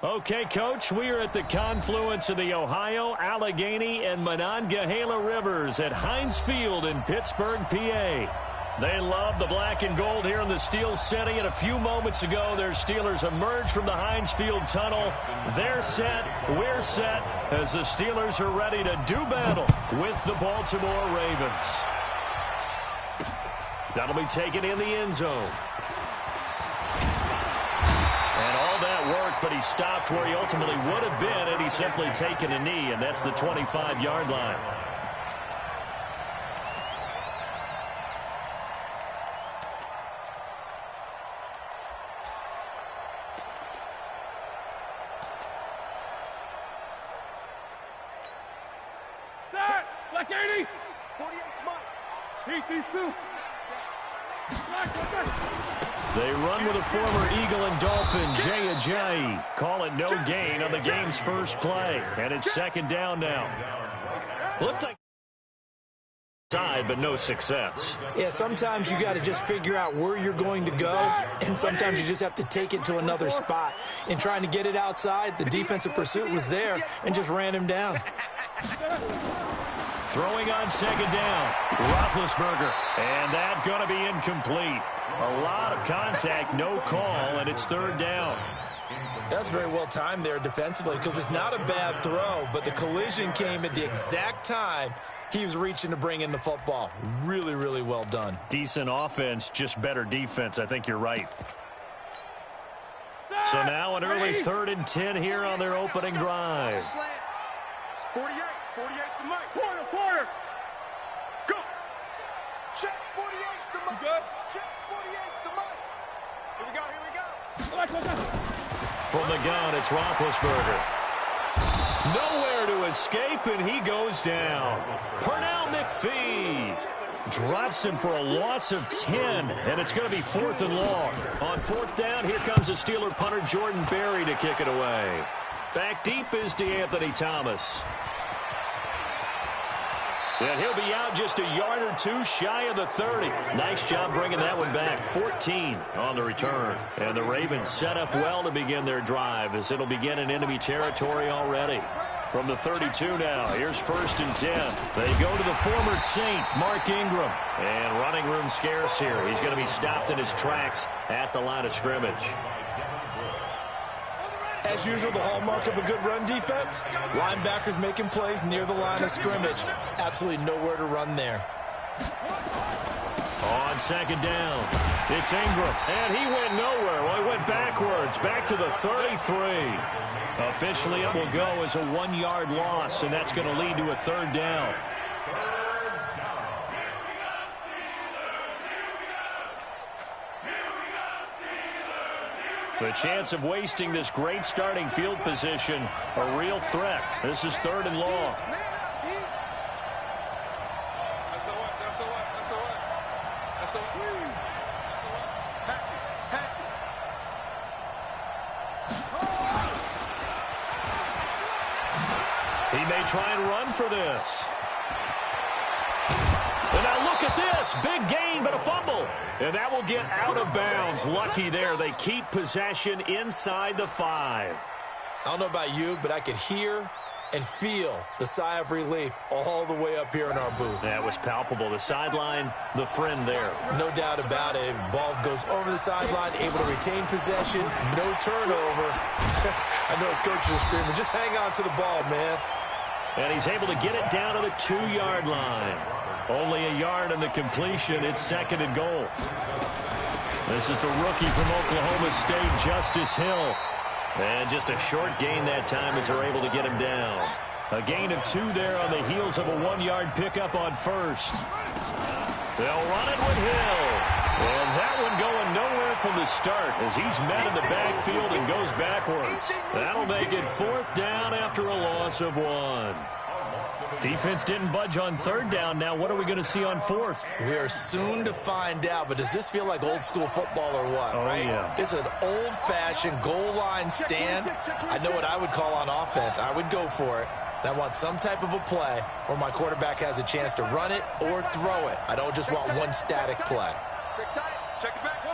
Okay, Coach, we are at the confluence of the Ohio, Allegheny, and Monongahela Rivers at Heinz Field in Pittsburgh, PA. They love the black and gold here in the Steel City, and a few moments ago, their Steelers emerged from the Heinz Field tunnel. They're set, we're set, as the Steelers are ready to do battle with the Baltimore Ravens. That'll be taken in the end zone. And all that work, but he stopped where he ultimately would have been had he simply taken a knee, and that's the 25-yard line. Black 80. 48, come on. Heat these two. They run with a former Eagle and Dolphin, Jay Ajayi. Call it no gain on the game's first play. And it's second down now. Looked like side, but no success. Yeah, sometimes you got to just figure out where you're going to go, and sometimes you just have to take it to another spot. In trying to get it outside, the defensive pursuit was there and just ran him down. Throwing on second down, Roethlisberger, and that going to be incomplete. A lot of contact, no call, and it's third down. That's very well timed there defensively because it's not a bad throw, but the collision came at the exact time he was reaching to bring in the football. Really, really well done. Decent offense, just better defense. I think you're right. So now an early 3rd and 10 here on their opening drive. 48 to Mike. Quarter. Go. Check 48 to Mike. Good. Check 48 to Mike. Here we go. From the gun, it's Roethlisberger. Nowhere to escape, and he goes down. Pernell McPhee drops him for a loss of 10, and it's going to be 4th and long. On 4th down, here comes the Steeler punter Jordan Berry to kick it away. Back deep is DeAnthony Thomas. And he'll be out just a yard or two shy of the 30. Nice job bringing that one back. 14 on the return. And the Ravens set up well to begin their drive as it'll begin in enemy territory already. From the 32 now, here's 1st and 10. They go to the former Saint, Mark Ingram. And running room scarce here. He's going to be stopped in his tracks at the line of scrimmage. As usual, the hallmark of a good run defense, linebackers making plays near the line of scrimmage. Absolutely nowhere to run there. On second down, it's Ingram, and he went nowhere. Well, he went backwards, back to the 33. Officially, it will go as a 1-yard loss, and that's going to lead to a 3rd down. The chance of wasting this great starting field position, a real threat. This is 3rd and long. He may try and run for this. And now look at this. Big gain, but a fumble. And that will get out of bounds. Lucky there. They keep possession inside the 5. I don't know about you, but I could hear and feel the sigh of relief all the way up here in our booth. That was palpable. The sideline, the friend there. No doubt about it. Ball goes over the sideline, able to retain possession, no turnover. I know his coaches are screaming, just hang on to the ball, man. And he's able to get it down to the 2-yard line. Only a yard in the completion. It's 2nd and goal. This is the rookie from Oklahoma State, Justice Hill. And just a short gain that time as they're able to get him down. A gain of 2 there on the heels of a 1-yard pickup on 1st. They'll run it with Hill. And that one going nowhere from the start as he's met in the backfield and goes backwards. That'll make it 4th down after a loss of 1. Defense didn't budge on 3rd down. Now what are we going to see on 4th? We are soon to find out, but does this feel like old school football or what? Oh, right? Yeah. It's an old-fashioned goal line stand. I know what I would call on offense. I would go for it. And I want some type of a play where my quarterback has a chance to run it or throw it. I don't just want one static play. Check it back.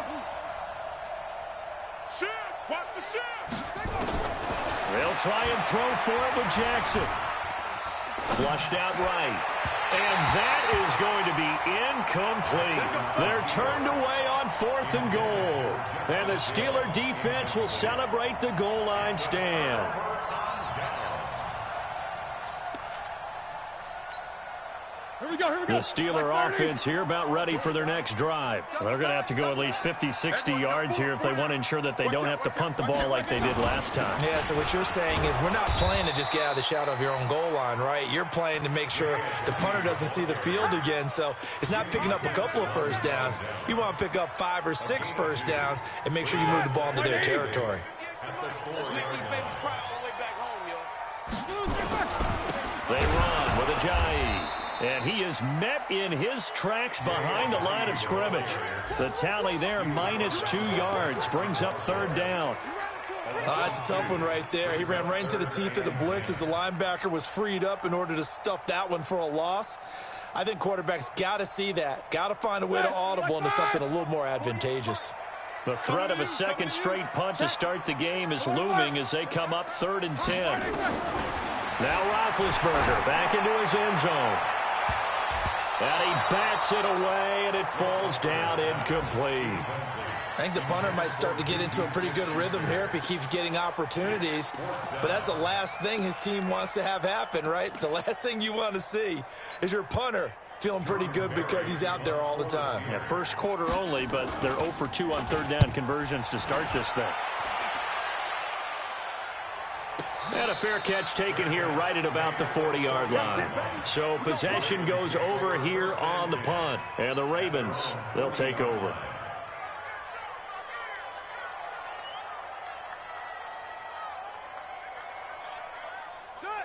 Shift. Watch the shift. They'll try and throw for it with Jackson. Flushed out right. And that is going to be incomplete. They're turned away on 4th and goal. And the Steeler defense will celebrate the goal line stand. The Steeler offense here about ready for their next drive. They're going to have to go at least 50, 60 yards here if they want to ensure that they don't have to punt the ball like they did last time. Yeah, so what you're saying is we're not playing to just get out of the shadow of your own goal line, right? You're playing to make sure the punter doesn't see the field again. So it's not picking up a couple of first downs. You want to pick up 5 or 6 first downs and make sure you move the ball into their territory. They run with Ajayi. And he is met in his tracks behind the line of scrimmage. The tally there, -2 yards, brings up 3rd down. That's a tough one right there. He ran right into the teeth of the blitz as the linebacker was freed up in order to stuff that one for a loss. I think quarterbacks got to see that. Got to find a way to audible into something a little more advantageous. The threat of a second straight punt to start the game is looming as they come up 3rd and 10. Now Roethlisberger back into his end zone. And he bats it away, and it falls down incomplete. I think the punter might start to get into a pretty good rhythm here if he keeps getting opportunities. But that's the last thing his team wants to have happen, right? The last thing you want to see is your punter feeling pretty good because he's out there all the time. Yeah, first quarter only, but they're 0 for 2 on 3rd down conversions to start this thing. And a fair catch taken here right at about the 40-yard line. So possession goes over here on the punt. And the Ravens, they'll take over.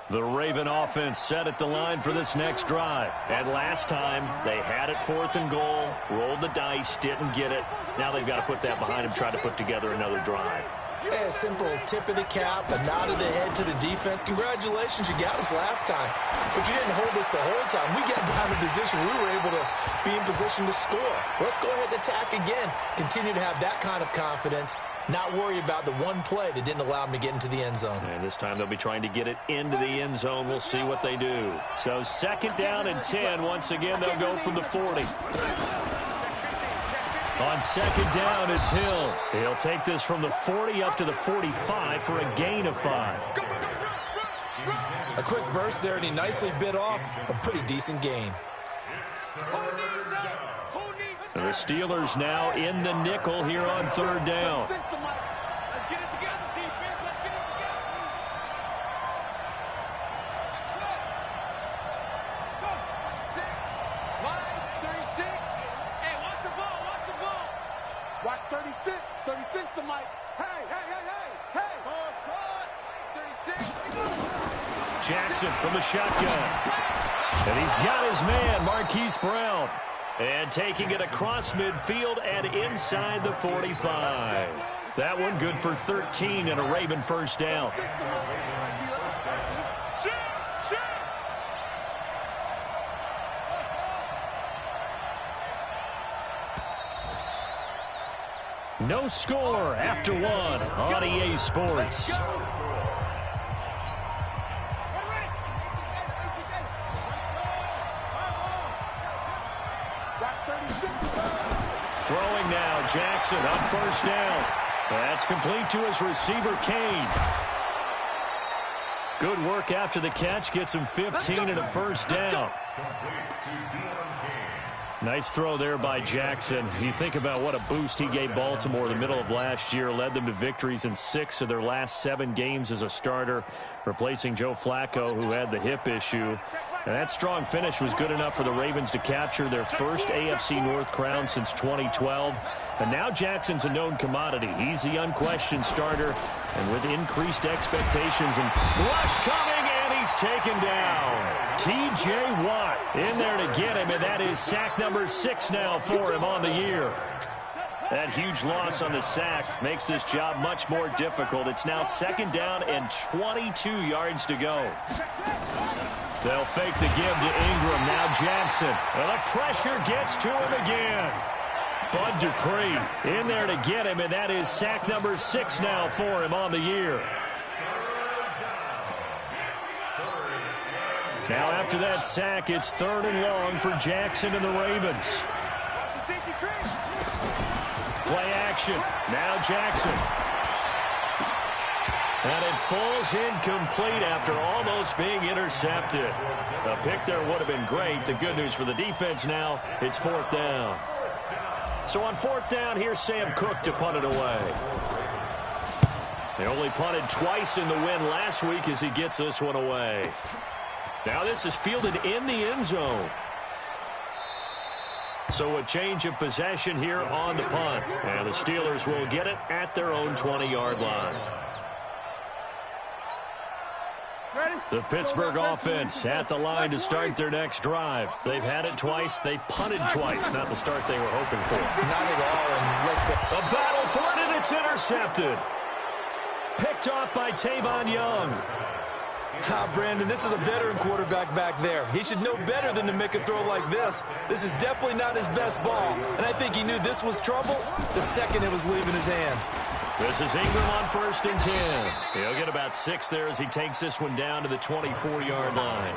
The Raven offense set at the line for this next drive. And last time, they had it 4th and goal, rolled the dice, didn't get it. Now they've got to put that behind them, try to put together another drive. Yeah, a simple tip of the cap, a nod of the head to the defense. Congratulations, you got us last time. But you didn't hold us the whole time. We got down in position. We were able to be in position to score. Let's go ahead and attack again. Continue to have that kind of confidence. Not worry about the one play that didn't allow them to get into the end zone. And this time they'll be trying to get it into the end zone. We'll see what they do. So 2nd down and 10. Once again, they'll go from the 40. On 2nd down, it's Hill. He'll take this from the 40 up to the 45 for a gain of 5. A quick burst there, and he nicely bit off a pretty decent gain. And the Steelers now in the nickel here on 3rd down. Watch 36. 36 to Mike. Hey. Oh, 36. Jackson from the shotgun. And he's got his man, Marquise Brown. And taking it across midfield and inside the 45. That one good for 13 and a Raven first down. No score after 1 on EA Sports. Throwing now, Jackson on first down. That's complete to his receiver, Kane. Good work after the catch. Gets him 15 and a first down. Nice throw there by Jackson. You think about what a boost he gave Baltimore in the middle of last year. Led them to victories in 6 of their last 7 games as a starter, replacing Joe Flacco, who had the hip issue. And that strong finish was good enough for the Ravens to capture their first AFC North crown since 2012. And now Jackson's a known commodity. He's the unquestioned starter. And with increased expectations and rush coming, and he's taken down. T.J. Watt in there to get him, and that is sack number 6 now for him on the year. That huge loss on the sack makes this job much more difficult. It's now 2nd down and 22 yards to go. They'll fake the give to Ingram. Now Jackson. And the pressure gets to him again. Bud Dupree in there to get him, and that is sack number 6 now for him on the year. Now after that sack, it's 3rd and long for Jackson and the Ravens. Play action. Now Jackson. And it falls incomplete after almost being intercepted. A pick there would have been great. The good news for the defense now, it's 4th down. So on 4th down, here's Sam Cook to punt it away. They only punted twice in the win last week as he gets this one away. Now this is fielded in the end zone. So a change of possession here on the punt. And the Steelers will get it at their own 20-yard line. The Pittsburgh offense at the line to start their next drive. They've had it twice. They've punted twice. Not the start they were hoping for. Not at all. A battle for it, and it's intercepted. Picked off by Tavon Young. Brandon, this is a veteran quarterback back there. He should know better than to make a throw like this. This is definitely not his best ball, and I think he knew this was trouble the second it was leaving his hand. This is Ingram on 1st and 10. He'll get about 6 there as he takes this one down to the 24-yard line.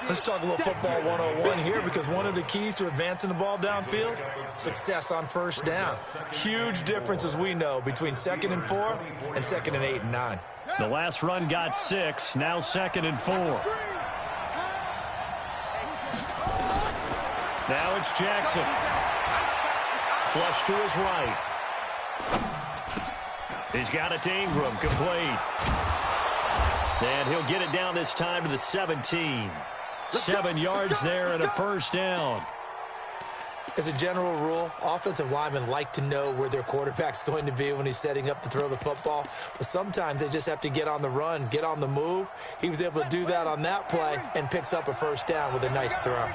Let's talk a little football 101 here, because one of the keys to advancing the ball downfield, success on 1st down. Huge difference, as we know, between 2nd and 4 and 2nd and 8 and 9. The last run got 6, now 2nd and 4. Now it's Jackson. Flush to his right. He's got it to Ingram, complete. And he'll get it down this time to the 17. 7 yards there and a 1st down. As a general rule, offensive linemen like to know where their quarterback's going to be when he's setting up to throw the football. But sometimes they just have to get on the run, get on the move. He was able to do that on that play and picks up a 1st down with a nice throw. On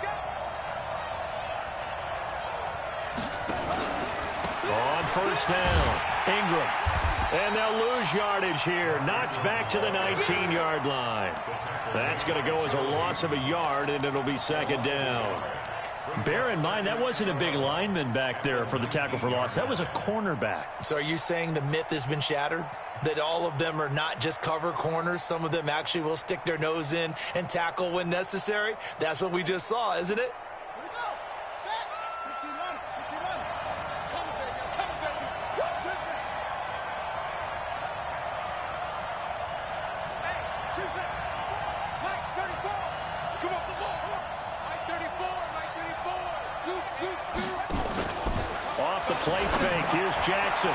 1st down, Ingram. And they'll lose yardage here. Knocked back to the 19-yard line. That's going to go as a loss of a yard, and it'll be 2nd down. Bear in mind, that wasn't a big lineman back there for the tackle for loss. That was a cornerback. So are you saying the myth has been shattered? That all of them are not just cover corners? Some of them actually will stick their nose in and tackle when necessary? That's what we just saw, isn't it? Off the play fake, here's Jackson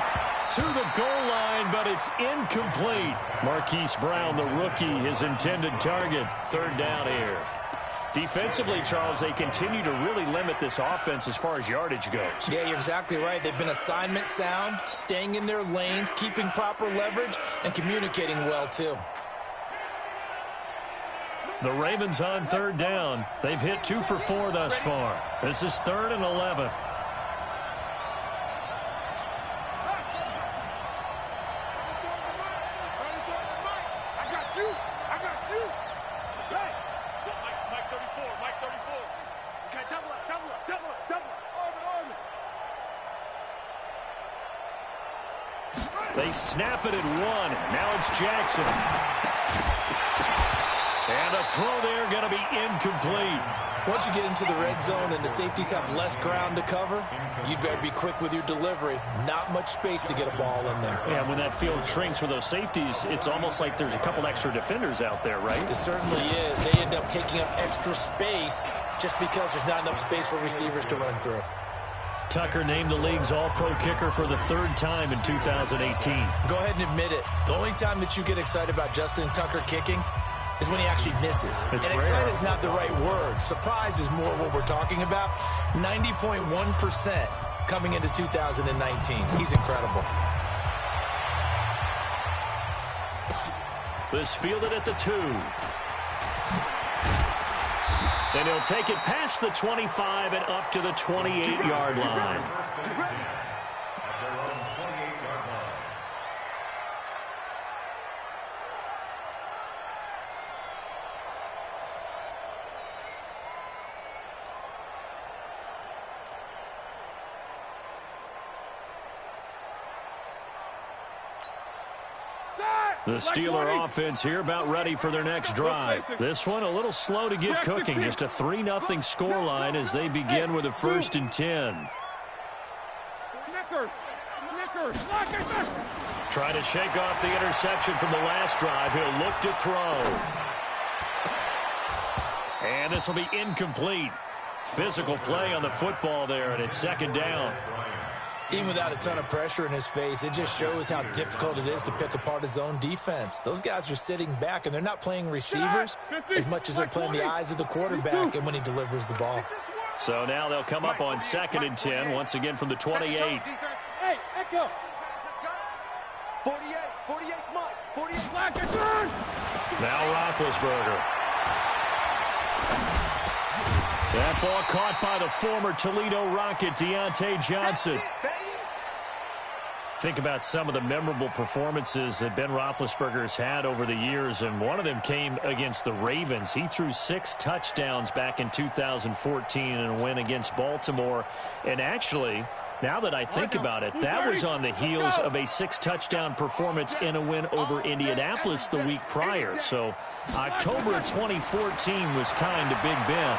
to the goal line, but it's incomplete. Marquise Brown, the rookie, his intended target. 3rd down here. Defensively, Charles, they continue to really limit this offense as far as yardage goes. Yeah, you're exactly right. They've been assignment sound, staying in their lanes, keeping proper leverage, and communicating well, too. The Ravens on 3rd down. They've hit 2 for 4 thus far. This is 3rd and 11. They snap it at 1. Now it's Jackson. And a throw there going to be incomplete. Once you get into the red zone and the safeties have less ground to cover, you better be quick with your delivery. Not much space to get a ball in there. Yeah, when that field shrinks for those safeties, it's almost like there's a couple extra defenders out there, right? It certainly is. They end up taking up extra space just because there's not enough space for receivers to run through. Tucker named the league's all-pro kicker for the 3rd time in 2018. Go ahead and admit it. The only time that you get excited about Justin Tucker kicking is when he actually misses. And excited is not the right word. Surprise is more what we're talking about. 90.1% coming into 2019. He's incredible. This fielded at the 2. And he'll take it past the 25 and up to the 28-yard line. The Steeler offense here about ready for their next drive. This one a little slow to get cooking. Just a 3-0 scoreline as they begin with a 1st and 10. Trying to shake off the interception from the last drive. He'll look to throw. And this will be incomplete. Physical play on the football there, and it's 2nd down. Even without a ton of pressure in his face, it just shows how difficult it is to pick apart his own defense. Those guys are sitting back, and they're not playing receivers as much as they're playing the eyes of the quarterback and when he delivers the ball. So now they'll come up on 2nd and 10, once again from the 28. Hey, Echo. 48, 48, Mike. 48. Now Roethlisberger. That ball caught by the former Toledo Rocket, Deontay Johnson. Think about some of the memorable performances that Ben Roethlisberger's had over the years, and one of them came against the Ravens. He threw 6 touchdowns back in 2014 in a win against Baltimore. And actually, now that I think about it, that was on the heels of a 6-touchdown performance in a win over Indianapolis the week prior. So October of 2014 was kind of Big Ben.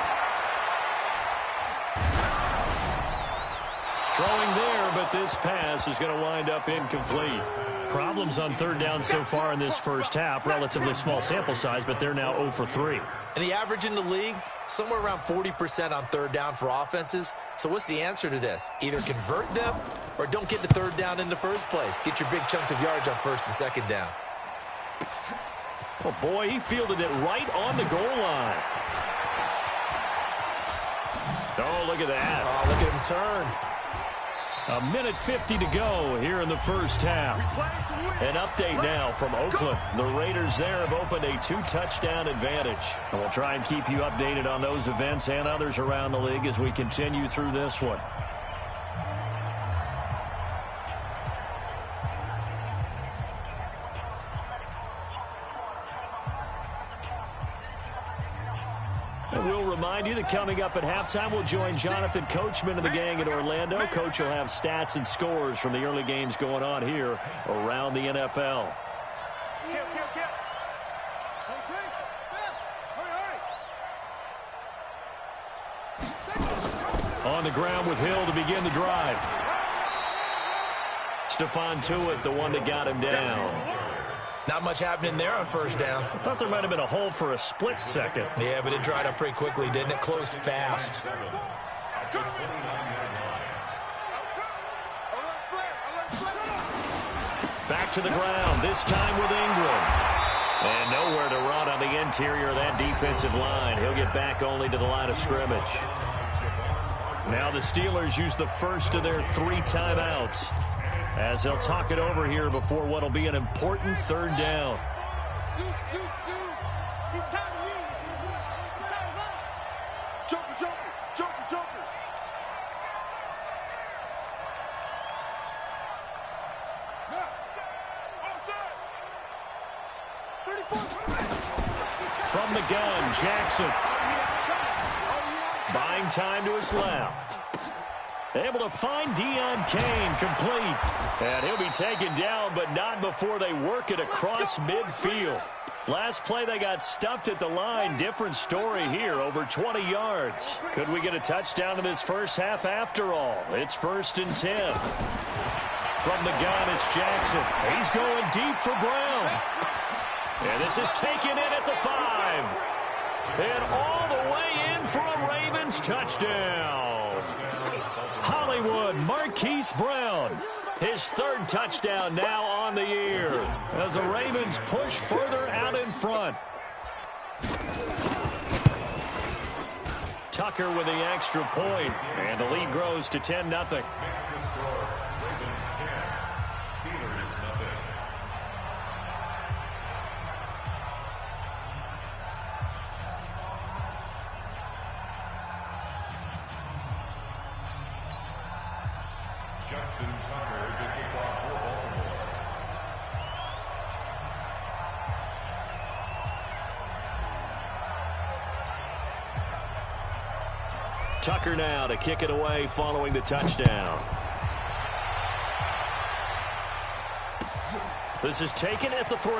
Throwing there, but this pass is going to wind up incomplete. Problems on 3rd down so far in this first half. Relatively small sample size, but they're now 0 for 3. And the average in the league, somewhere around 40% on 3rd down for offenses. So what's the answer to this? Either convert them or don't get the 3rd down in the first place. Get your big chunks of yards on 1st and 2nd down. Oh, boy, he fielded it right on the goal line. Oh, look at that. Oh, look at him turn. 1:50 to go here in the first half. An update now from Oakland. The Raiders there have opened a 2-touchdown advantage. And we'll try and keep you updated on those events and others around the league as we continue through this one. And we'll remind you that coming up at halftime, we'll join Jonathan Coachman and the gang in Orlando. Coach will have stats and scores from the early games going on here around the NFL. On the ground with Hill to begin the drive. Stephon Tuitt, the one that got him down. Not much happening there on 1st down. I thought there might have been a hole for a split second. Yeah, but it dried up pretty quickly, didn't it? Closed fast. Back to the ground, this time with Ingram. And nowhere to run on the interior of that defensive line. He'll get back only to the line of scrimmage. Now the Steelers use the first of their 3 timeouts, as they'll talk it over here before what will be an important 3rd down. From the gun, Jackson. Buying time to his left. Able to find Deion Kane, complete. And he'll be taken down, but not before they work it across midfield. Last play, they got stuffed at the line. Different story here, over 20 yards. Could we get a touchdown in this first half after all? It's 1st and 10. From the gun, it's Jackson. He's going deep for Brown. And this is taken in at the 5. And all the way in for a Ravens touchdown. Hollywood Marquise Brown. His 3rd touchdown now on the year as the Ravens push further out in front. Tucker with the extra point, and the lead grows to 10-0. Tucker now to kick it away following the touchdown. This is taken at the 3.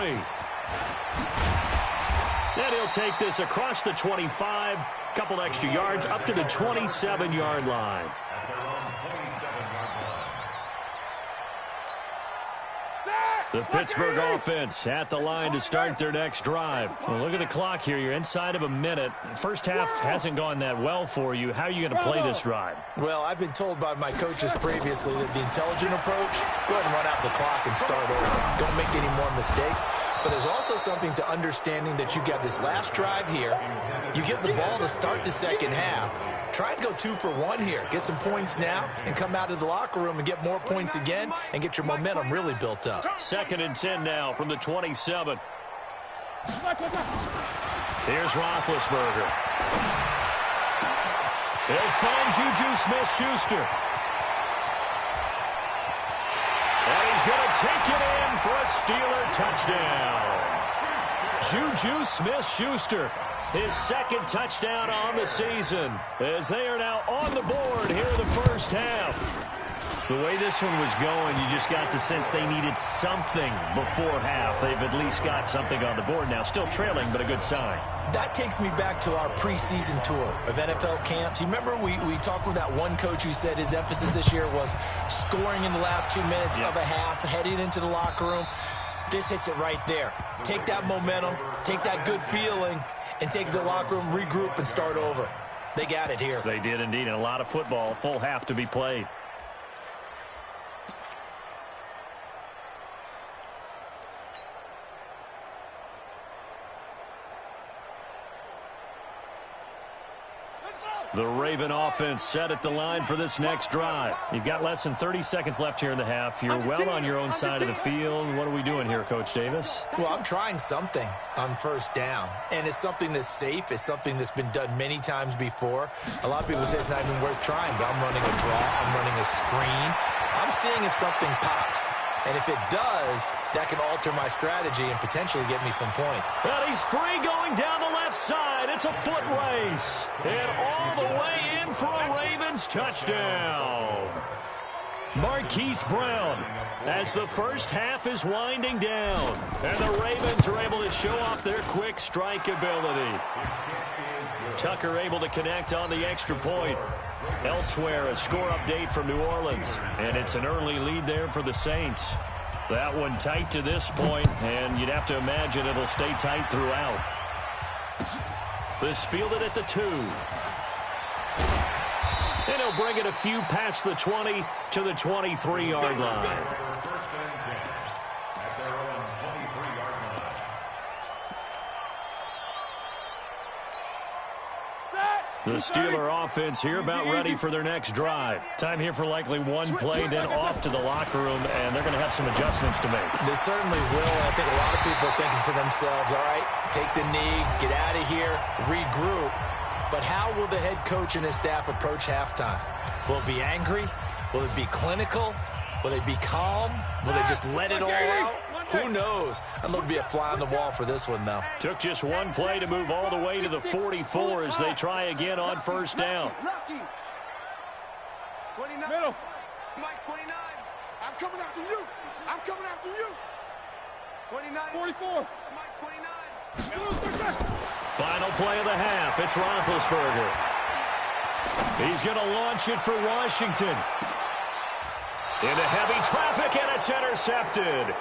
And he'll take this across the 25, couple extra yards up to the 27-yard line. The Pittsburgh offense at the line to start their next drive. Well, look at the clock here. You're inside of a minute. First half hasn't gone that well for you. How are you going to play this drive? Well, I've been told by my coaches previously that the intelligent approach, go ahead and run out the clock and start over. Don't make any more mistakes. But there's also something to understanding that you got this last drive here. You get the ball to start the second half. Try and go 2 for 1 here. Get some points now and come out of the locker room and get more points again and get your momentum really built up. 2nd and 10 now from the 27. Here's Roethlisberger. He'll find Juju Smith-Schuster. And he's going to take it in for a Steeler touchdown. Juju Smith-Schuster, his 2nd touchdown on the season, as they are now on the board here in the first half. The way this one was going, you just got the sense they needed something before half. They've at least got something on the board now. Still trailing, but a good sign. That takes me back to our preseason tour of NFL camps. You remember we talked with that one coach who said his emphasis this year was scoring in the last 2 minutes of a half, heading into the locker room. This hits it right there. Take that momentum, take that good feeling, and take the locker room, regroup, and start over. They got it here. They did indeed, and a lot of football, full half to be played. The Raven offense set at the line for this next drive. You've got less than 30 seconds left here in the half. You're well on your own side of the field. What are we doing here, Coach Davis? Well, I'm trying something on first down, and it's something that's safe. It's something that's been done many times before. A lot of people say it's not even worth trying, but I'm running a draw. I'm running a screen. I'm seeing if something pops. And if it does, that can alter my strategy and potentially get me some points. Well, he's free going down the left side. It's a foot race. And all the way in for a Ravens touchdown. Marquise Brown as the first half is winding down. And the Ravens are able to show off their quick strike ability. Tucker able to connect on the extra point. Elsewhere, a score update from New Orleans, and it's an early lead there for the Saints. That one tight to this point, and you'd have to imagine it'll stay tight throughout. This fielded at the 2. And he'll bring it a few past the 20 to the 23-yard line. The Steeler offense here about ready for their next drive. Time here for likely one play, then off to the locker room, and they're going to have some adjustments to make. They certainly will. I think a lot of people are thinking to themselves, all right, take the knee, get out of here, regroup. But how will the head coach and his staff approach halftime? Will it be angry? Will it be clinical? Will they be calm? Will they just let it all out? Who knows? I'd love to be a fly on the wall for this one, though. Took just one play to move all the way to the 44 as they try again on first down. 29. Middle. Mike, 29. I'm coming after you. I'm coming after you. 29. 44. Mike, 29. Final play of the half. It's Roethlisberger. He's going to launch it for Washington. Into heavy traffic, and it's intercepted.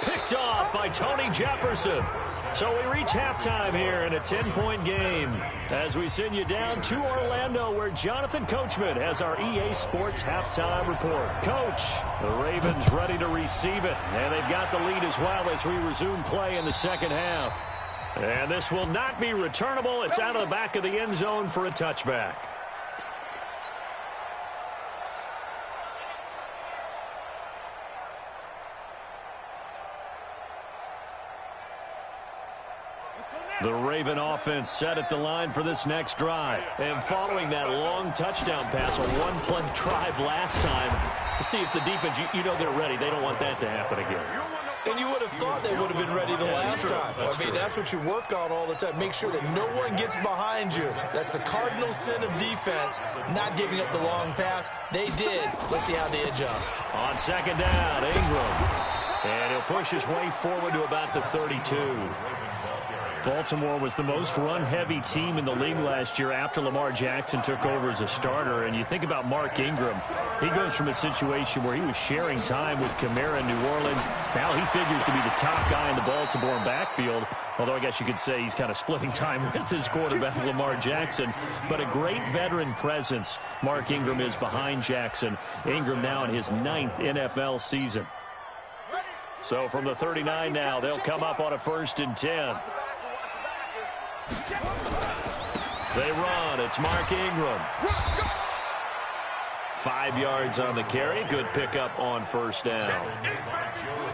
Picked off by Tony Jefferson. So we reach halftime here in a 10-point game as we send you down to Orlando, where Jonathan Coachman has our EA Sports halftime report. Coach, the Ravens ready to receive it, and they've got the lead as well as we resume play in the second half. And this will not be returnable. It's out of the back of the end zone for a touchback. The Raven offense set at the line for this next drive. And following that long touchdown pass, a one-play drive last time, see if the defense, you know they're ready. They don't want that to happen again. And you would have thought they would have been ready the last time. That's what you work on all the time. Make sure that no one gets behind you. That's the cardinal sin of defense, not giving up the long pass. They did. Let's see how they adjust. On second down, Ingram. And he'll push his way forward to about the 32. Baltimore was the most run-heavy team in the league last year after Lamar Jackson took over as a starter. And you think about Mark Ingram. He goes from a situation where he was sharing time with Kamara in New Orleans. Now he figures to be the top guy in the Baltimore backfield. Although I guess you could say he's kind of splitting time with his quarterback, Lamar Jackson. But a great veteran presence. Mark Ingram is behind Jackson. Ingram now in his 9th NFL season. So from the 39 now, they'll come up on a 1st and 10. They run. It's Mark Ingram. 5 yards on the carry. Good pickup on 1st down.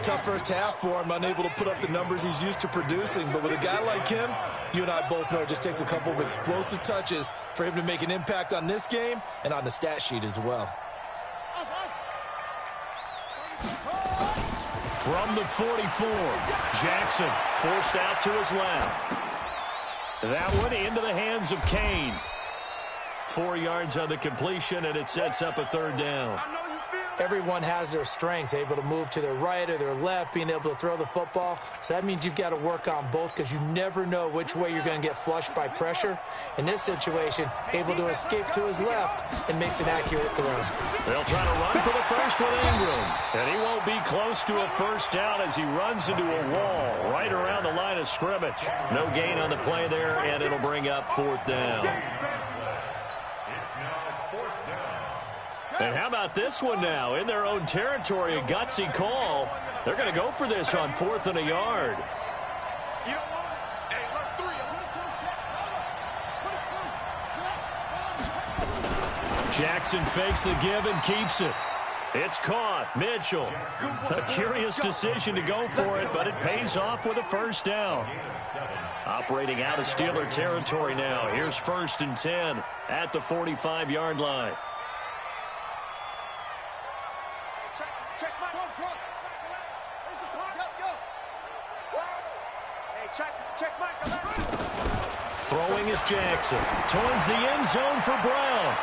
Tough first half for him, unable to put up the numbers he's used to producing. But with a guy like him, you and I both know it just takes a couple of explosive touches for him to make an impact on this game and on the stat sheet as well. From the 44, Jackson forced out to his left. That one into the hands of Kane. 4 yards on the completion, and it sets up a 3rd down. Everyone has their strengths, able to move to their right or their left, being able to throw the football. So that means you've got to work on both because you never know which way you're going to get flushed by pressure. In this situation, able to escape to his left and makes an accurate throw. They'll try to run for the first with Ingram. And he won't be close to a 1st down as he runs into a wall right around the line of scrimmage. No gain on the play there, and it'll bring up 4th down. And how about this one now? In their own territory, a gutsy call. They're going to go for this on 4th and a yard. Jackson fakes the give and keeps it. It's caught. Mitchell. A curious decision to go for it, but it pays off with a 1st down. Operating out of Steeler territory now. Here's 1st and 10 at the 45-yard line. Throwing is Jackson. Towards the end zone for Brown.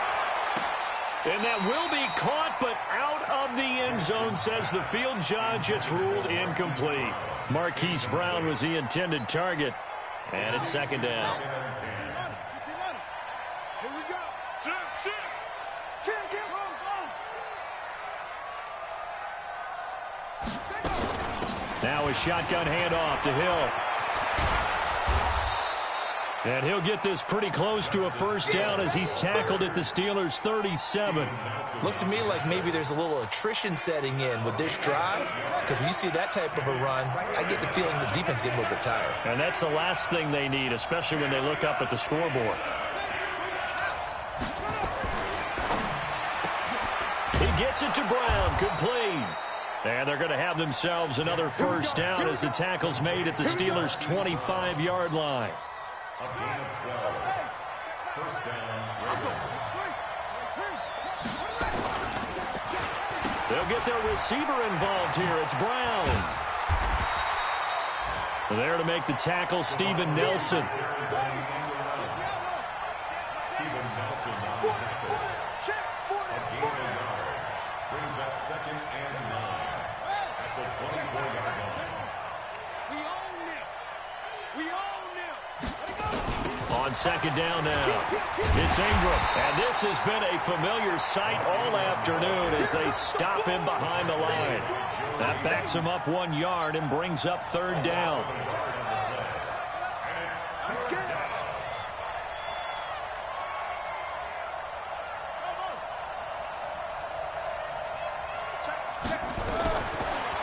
And that will be caught, but out of the end zone, says the field judge. It's ruled incomplete. Marquise Brown was the intended target. And it's 2nd down. Here we go. Now a shotgun handoff to Hill. And he'll get this pretty close to a 1st down as he's tackled at the Steelers' 37. Looks to me like maybe there's a little attrition setting in with this drive, because when you see that type of a run, I get the feeling the defense getting a little bit tired. And that's the last thing they need, especially when they look up at the scoreboard. He gets it to Brown, complete. And they're going to have themselves another 1st down as the tackle's made at the Steelers' 25-yard line. A gain of 12. 1st down. They'll get their receiver involved here. It's Brown. There to make the tackle, Steven Nelson. Steven Nelson on the tackle. A gain of a yard. Brings up 2nd and 9 at the 24-yard line. On 2nd down now, it's Ingram. And this has been a familiar sight all afternoon as they stop him behind the line. That backs him up 1 yard and brings up 3rd down.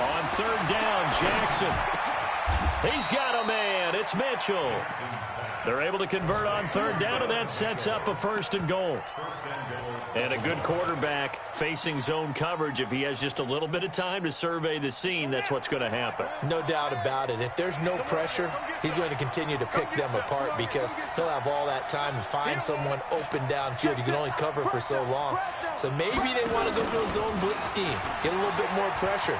On 3rd down, Jackson. He's got a man. It's Mitchell. They're able to convert on 3rd down, and that sets up a 1st and goal. And a good quarterback facing zone coverage. If he has just a little bit of time to survey the scene, that's what's going to happen. No doubt about it. If there's no pressure, he's going to continue to pick them apart because he'll have all that time to find someone open downfield. You can only cover for so long. So maybe they want to go to a zone blitz scheme, get a little bit more pressure.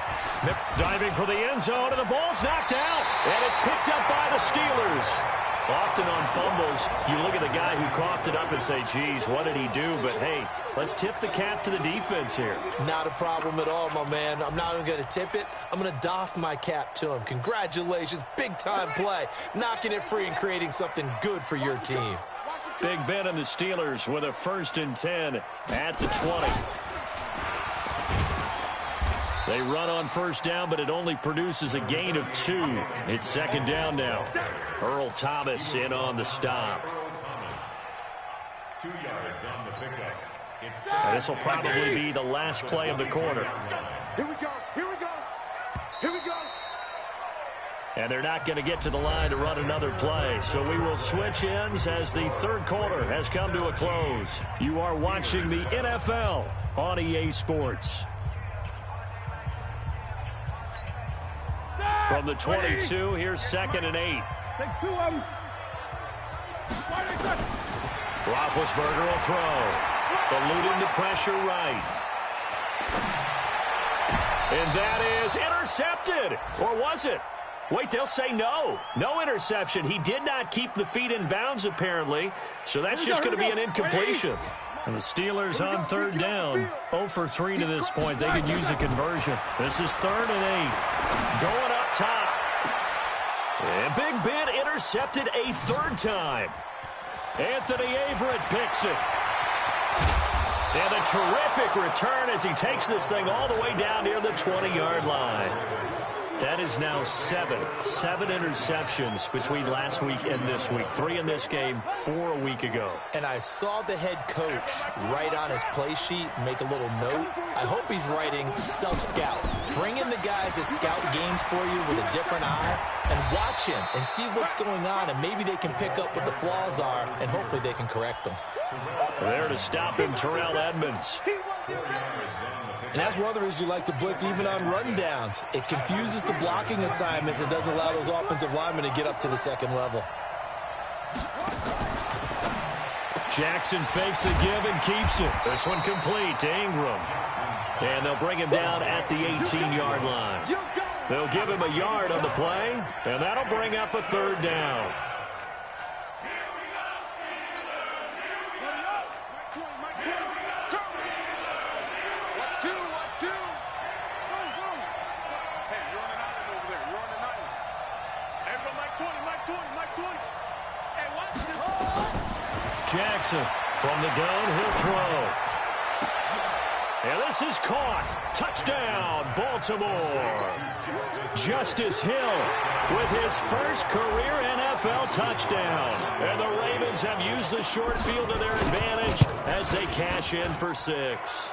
Diving for the end zone, and the ball's knocked out. And it's picked up by the Steelers. Often on fumbles, you look at the guy who coughed it up and say, geez, what did he do? But, hey, let's tip the cap to the defense here. Not a problem at all, my man. I'm not even going to tip it. I'm going to doff my cap to him. Congratulations. Big-time play. Knocking it free and creating something good for your team. Big Ben and the Steelers with a 1st and 10 at the 20. They run on 1st down, but it only produces a gain of 2. It's 2nd down now. Earl Thomas in on the stop. 2 yards on the pickup. And this will probably be the last play of the quarter. Here we go. Here we go. Here we go. And they're not going to get to the line to run another play. So we will switch ends as the 3rd quarter has come to a close. You are watching the NFL on EA Sports. From the 22, here's 2nd and 8. Take 2 of them. Roethlisberger will throw. Eluding the pressure right. And that is intercepted. Or was it? Wait, they'll say no. No interception. He did not keep the feet in bounds, apparently. So that's just going to be an incompletion. And the Steelers on 3rd down. 0 for 3 to this point. They could use a conversion. This is 3rd and 8. Going up top. And Big Ben intercepted a 3rd time. Anthony Averett picks it. And a terrific return as he takes this thing all the way down near the 20-yard line. That is now 7 interceptions between last week and this week. 3 in this game, 4 a week ago. And I saw the head coach write on his play sheet, make a little note. I hope he's writing self-scout. Bring in the guys that scout games for you with a different eye and watch him and see what's going on, and maybe they can pick up what the flaws are, and hopefully they can correct them. There to stop him, Terrell Edmonds. And that's one of the reasons you like to blitz even on rundowns. It confuses the blocking assignments and doesn't allow those offensive linemen to get up to the 2nd level. Jackson fakes the give and keeps it. This one complete to Ingram. And they'll bring him down at the 18-yard line. They'll give him a yard on the play, and that'll bring up a 3rd down. Jackson from the gun, he'll throw. And this is caught. Touchdown, Baltimore. Justice Hill with his first career NFL touchdown. And the Ravens have used the short field to their advantage as they cash in for 6.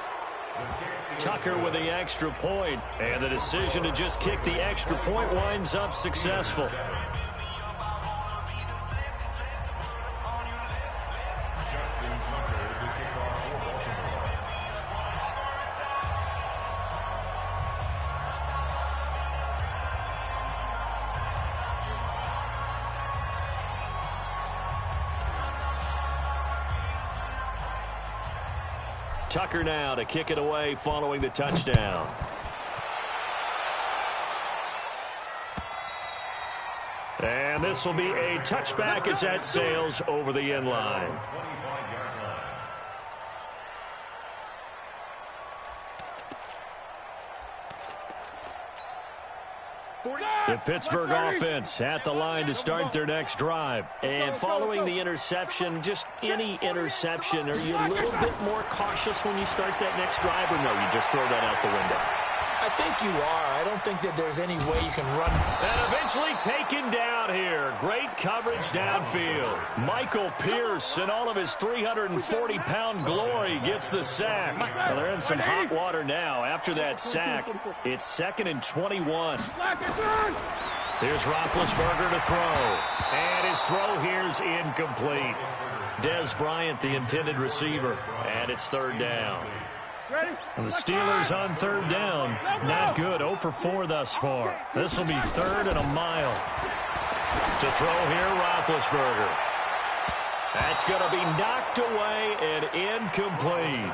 Tucker with the extra point, and the decision to just kick the extra point winds up successful. Tucker now to kick it away following the touchdown. And this will be a touchback as that sails over the end line. The Pittsburgh offense at the line to start their next drive. And following the interception, just any interception, are you a little bit more cautious when you start that next drive, or no, you just throw that out the window? I think you are. I don't think that there's any way you can run. And eventually taken down here. Great coverage downfield. Michael Pierce, in all of his 340-pound glory, gets the sack. Well, they're in some hot water now. After that sack, it's 2nd and 21. Here's Roethlisberger to throw. And his throw here's incomplete. Dez Bryant, the intended receiver. And it's 3rd down. And the Steelers on 3rd down. Not good. 0 for 4 thus far. This will be 3rd and a mile. To throw here, Roethlisberger. That's going to be knocked away and incomplete.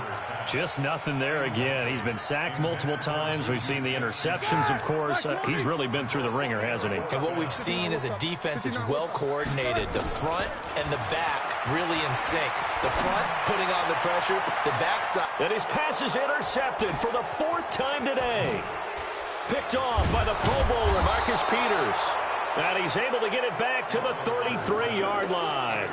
Just nothing there again. He's been sacked multiple times. We've seen the interceptions, of course. He's really been through the ringer, hasn't he? And what we've seen is a defense is well coordinated. The front and the back really in sync. The front putting on the pressure, the backside. And his pass is intercepted for the 4th time today. Picked off by the Pro Bowler, Marcus Peters. And he's able to get it back to the 33-yard line.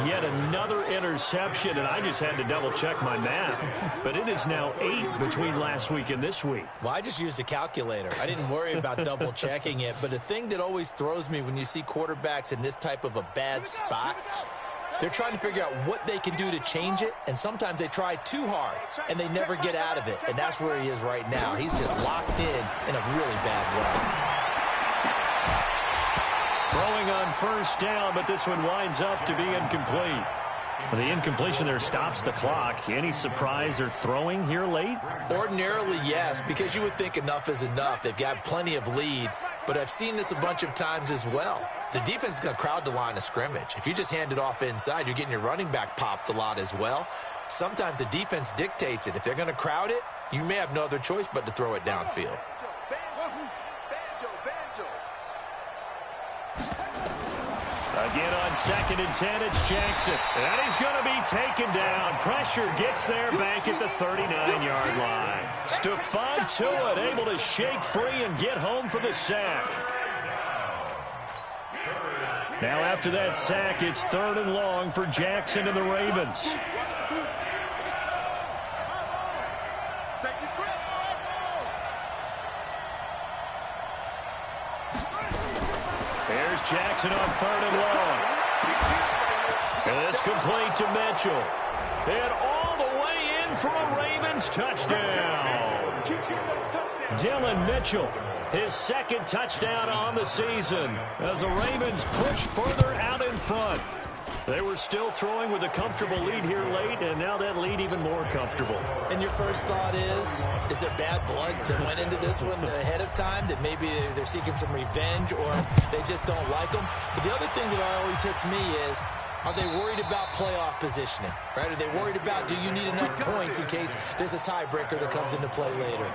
Yet another interception, and I just had to double-check my math. But it is now 8 between last week and this week. Well, I just used a calculator. I didn't worry about double-checking it. But the thing that always throws me when you see quarterbacks in this type of a bad spot, they're trying to figure out what they can do to change it, and sometimes they try too hard, and they never get out of it. And that's where he is right now. He's just locked in a really bad way. Throwing on 1st down, but this one winds up to be incomplete. The incompletion there stops the clock. Any surprise they're throwing here late? Ordinarily, yes, because you would think enough is enough. They've got plenty of lead, but I've seen this a bunch of times as well. The defense is going to crowd the line of scrimmage. If you just hand it off inside, you're getting your running back popped a lot as well. Sometimes the defense dictates it. If they're going to crowd it, you may have no other choice but to throw it downfield. Again on 2nd and 10, it's Jackson. And he's going to be taken down. Pressure gets there back at the 39-yard line. Stephon Tuitt able to shake free and get home for the sack. Now after that sack, it's 3rd and long for Jackson and the Ravens. Here's Jackson on 3rd and long. And it's complete to Mitchell. And all the way in for a Ravens touchdown. Dylan Mitchell, his 2nd touchdown on the season as the Ravens push further out in front. They were still throwing with a comfortable lead here late, and now that lead even more comfortable. And your first thought is there bad blood that went into this one ahead of time, that maybe they're seeking some revenge or they just don't like them? But the other thing that always hits me is, are they worried about playoff positioning, right? Are they worried about, do you need enough points in case there's a tiebreaker that comes into play later?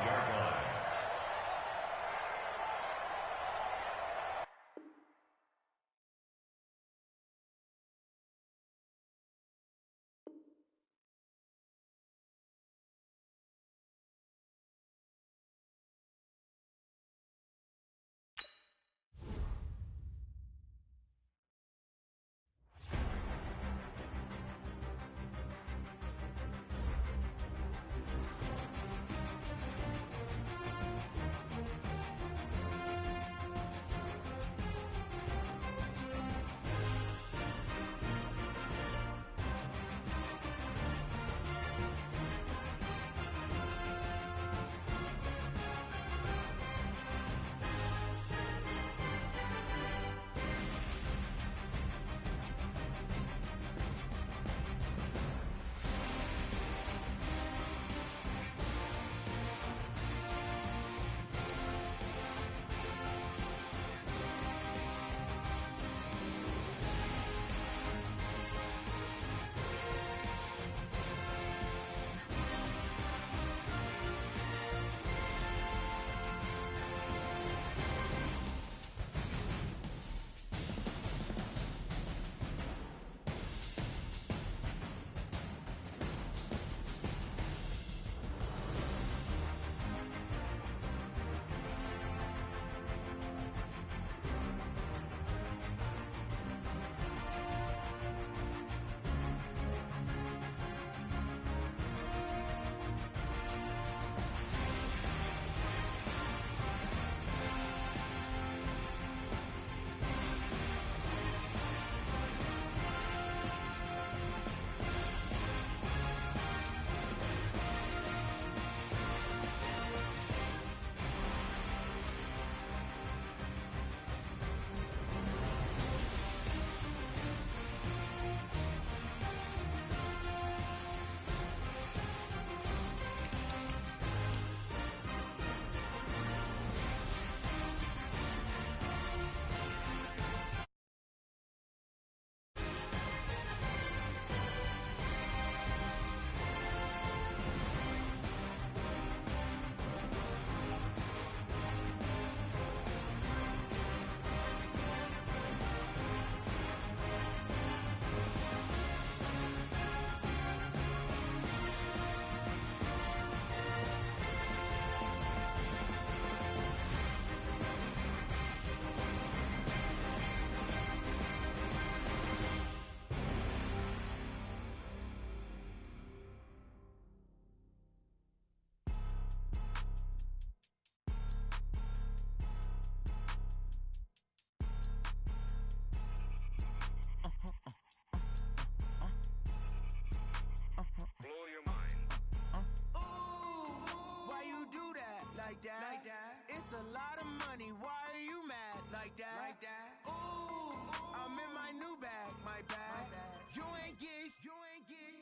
It's a lot of money, why are you mad like that? Ooh, I'm in my new bag, my bad. You ain't get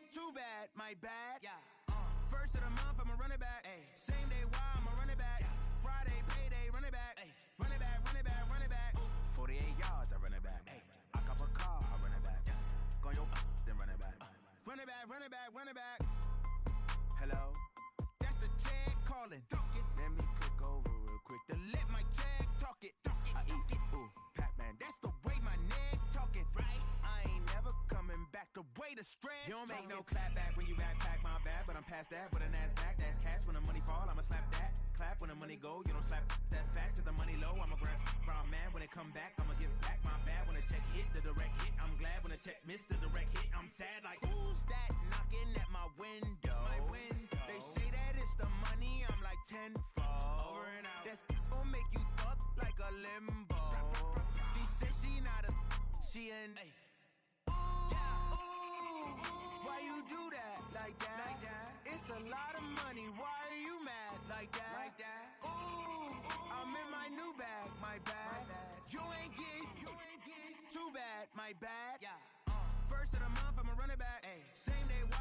too bad, my bad. Yeah. First of the month, I'ma run it back. Ay. Same day, why I'ma run it back. Friday, payday, run it back. Ay. Run it back, run it back, run it back. 48 yards, I run it back. Ay. I cop a car, I run it back. Go your then run it back. Run it back, run it back, run it back. Hello, that's the jag calling. Let me click over real quick to let my jag talk it. I eat it, ooh, Pac-Man. That's the way my neck talking, right? I ain't never coming back the way the stress. You don't make no clap back when you backpack my bad, but I'm past that with a NASDAQ. That's cash when the money fall, I'ma slap that. Clap when the money go, you don't slap. That's facts. If the money low, I'ma grab brown man. When it come back, I'ma give back my bad. When the check hit, the direct hit. I'm glad when the check missed the direct hit. I'm sad like, who's that knocking at my window? They say that it's the money, I'm like tenfold. Over and out. That's gon' make you up like a limbo. She said she not a, she an. Why you do that like that? It's a lot of money, why are you mad like that? Ooh, I'm in my new bag, my bad. You ain't get too bad, my bad. Yeah. First of the month, I'ma run it back. Ay. Same day.